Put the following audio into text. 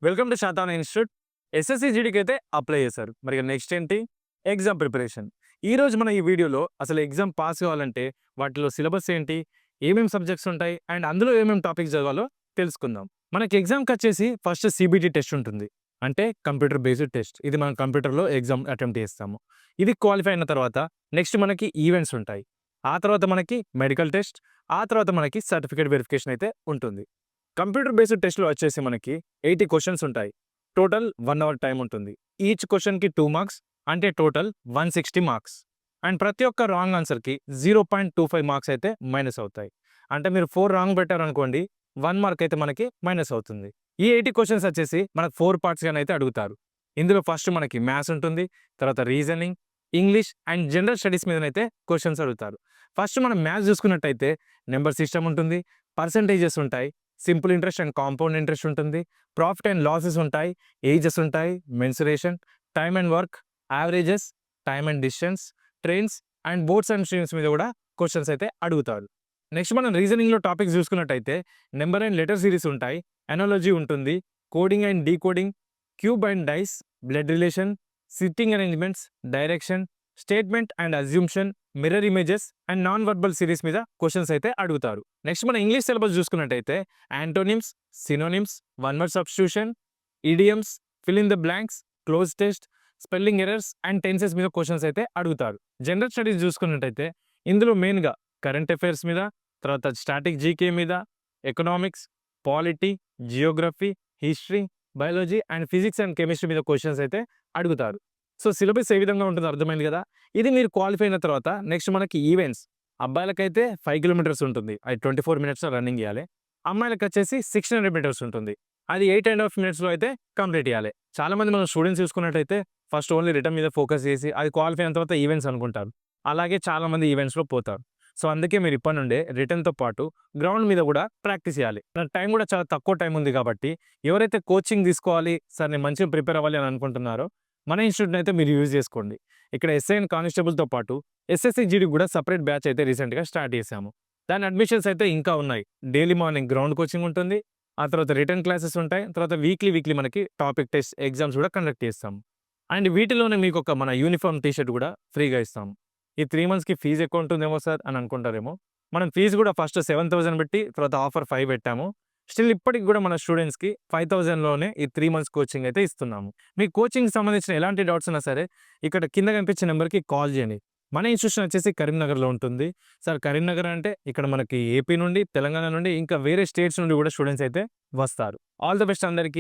Welcome to శాతావన institute. SSC జీడీకి అయితే అప్లై చేశారు. మరి నెక్స్ట్ ఏంటి? Exam preparation. ఈరోజు మన ఈ వీడియోలో అసలు ఎగ్జామ్ పాస్ కావాలంటే వాటిలో సిలబస్ ఏంటి, ఏమేమి సబ్జెక్ట్స్ ఉంటాయి అండ్ అందులో ఏమేమి టాపిక్స్ చదవాలో తెలుసుకుందాం. మనకి ఎగ్జామ్కి వచ్చేసి ఫస్ట్ సిబిటి టెస్ట్ ఉంటుంది, అంటే కంప్యూటర్ బేస్డ్ టెస్ట్. ఇది మనం కంప్యూటర్లో ఎగ్జామ్ అటెంప్ట్ చేస్తాము. ఇది క్వాలిఫై అయిన తర్వాత నెక్స్ట్ మనకి ఈవెంట్స్ ఉంటాయి. ఆ తర్వాత మనకి మెడికల్ టెస్ట్, ఆ తర్వాత మనకి సర్టిఫికేట్ వెరిఫికేషన్ అయితే ఉంటుంది. కంప్యూటర్ బేస్డ్ టెస్ట్‌లో వచ్చేసి మనకి 80 క్వెషన్స్ ఉంటాయి. టోటల్ 1 అవర్ టైమ్ ఉంటుంది. ఈచ్ క్వెషన్‌కి 2 మార్క్స్, అంటే టోటల్ 160 మార్క్స్. అండ్ ప్రతి ఒక్క రాంగ్ ఆన్సర్‌కి 0.25 మార్క్స్ అయితే మైనస్ అవుతాయి. అంటే మీరు 4 రాంగ్ పెట్టారనుకోండి, 1 మార్క్ అయితే మనకి మైనస్ అవుతుంది. ఈ 80 క్వెషన్స్ వచ్చేసి మనకు 4 పార్ట్స్‌గానైతే అడుగుతారు. ఇందులో ఫస్ట్ మనకి మ్యాథ్స్ ఉంటుంది, తర్వాత reasoning, English and general studies మీదనైతే క్వెషన్స్ అడుగుతారు. ఫస్ట్ మనం మ్యాథ్స్ చూసుకున్నట్టయితే నెంబర్ సిస్టమ్ ఉంటుంది, పర్సెంటేజెస్ ఉంటాయి, simple interest and compound interest ఉంటుంది, ప్రాఫిట్ అండ్ లాసెస్ ఉంటాయి, ఏజెస్ ఉంటాయి, mensuration, time and work, averages, time and distance, trains and boats and streams మీద కూడా క్వశ్చన్స్ అయితే అడుగుతారు. నెక్స్ట్ మనం రీజనింగ్లో టాపిక్స్ చూసుకున్నట్టయితే నెంబర్ అండ్ లెటర్ సిరీస్ ఉంటాయి, ఎనాలజీ ఉంటుంది, coding and decoding, cube and dice, blood relation, sitting arrangements, direction, statement and assumption, mirror images and non verbal series మీద క్వశ్చన్స్ అయితే అడుగుతారు. నెక్స్ట్ మన ఇంగ్లీష్ సిలబస్ చూసుకున్నట్టయితే antonyms, synonyms, one word substitution, idioms, fill in the blanks, cloze test, spelling errors and tenses మీద questions అయితే అడుగుతారు. General studies చూసుకున్నట్టయితే ఇందులో మెయిన్గా కరెంట్ అఫైర్స్ మీద, తర్వాత స్టాటిక్ జీకే మీద, economics, polity, Geography, history, biology and physics and chemistry మీద క్వశ్చన్స్ అయితే అడుగుతారు. సో సిలబస్ ఏ విధంగా ఉంటుందో అర్థమైంది కదా. ఇది మీరు క్వాలిఫై అయిన తర్వాత నెక్స్ట్ మనకి ఈవెంట్స్. అబ్బాయిలకైతే 5 కిలోమీటర్స్ ఉంటుంది, అది 24 మినిట్స్‌లో రన్నింగ్ చేయాలి. అమ్మాయిలకి వచ్చేసి 600 మీటర్స్ ఉంటుంది, అది 8.5 మినిట్స్‌లో అయితే కంప్లీట్ చేయాలి. చాలామంది మన స్టూడెంట్స్ చూసుకున్నట్టయితే ఫస్ట్ ఓన్లీ రిటర్న్ మీద ఫోకస్ చేసి అది క్వాలిఫై అయిన తర్వాత ఈవెంట్స్ అనుకుంటారు. అలాగే చాలామంది ఈవెంట్స్‌లో పోతారు. సో అందుకే మీరు ఇప్పటి నుండే రిటర్న్‌తో పాటు గ్రౌండ్ మీద కూడా ప్రాక్టీస్ చేయాలి. టైం కూడా చాలా తక్కువ టైం ఉంది కాబట్టి ఎవరైతే కోచింగ్ తీసుకోవాలి, సార్ నేను మంచిగా ప్రిపేర్ అవ్వాలి అని అనుకుంటున్నారో మన ఇన్స్టిట్యూట్‌ని అయితే మీరు యూజ్ చేసుకోండి. ఇక్కడ ఎస్ఐ అండ్ కానిస్టేబుల్‌తో పాటు ఎస్ఎస్‌సి జీడీకి కూడా సెపరేట్ బ్యాచ్ అయితే రీసెంట్‌గా స్టార్ట్ చేశాము. దాని అడ్మిషన్స్ అయితే ఇంకా ఉన్నాయి. డైలీ మార్నింగ్ గ్రౌండ్ కోచింగ్ ఉంటుంది, ఆ తర్వాత రిటర్న్ క్లాసెస్ ఉంటాయి, తర్వాత వీక్లీ మనకి టాపిక్ టెస్ట్ ఎగ్జామ్స్ కూడా కండక్ట్ చేస్తాము. అండ్ వీటిలోనే మీకు ఒక మన యూనిఫామ్ టీ షర్ట్ కూడా ఫ్రీగా ఇస్తాము. ఈ 3 మంత్స్‌కి ఫీజు ఎక్కువ ఉంటుందేమో సార్ అని అనుకుంటారేమో. మనం ఫీజు కూడా ఫస్ట్ 7,000 పెట్టి తర్వాత ఆఫర్ 5 పెట్టాము. స్టిల్ ఇప్పటికి కూడా మన స్టూడెంట్స్‌కి 5,000లోనే ఈ 3 మంత్స్ కోచింగ్ అయితే ఇస్తున్నాము. మీ కోచింగ్‌కి సంబంధించిన ఎలాంటి డౌట్స్ ఉన్నా సరే ఇక్కడ కింద కనిపించే నెంబర్‌కి కాల్ చేయండి. మన ఇన్స్టిట్యూషన్ వచ్చేసి కరీంనగర్‌లో ఉంటుంది. సార్ కరీంనగర్ అంటే ఇక్కడ మనకి ఏపీ నుండి, తెలంగాణ నుండి ఇంకా వేరే స్టేట్స్ నుండి కూడా స్టూడెంట్స్ అయితే వస్తారు. ఆల్ ది బెస్ట్ అందరికీ.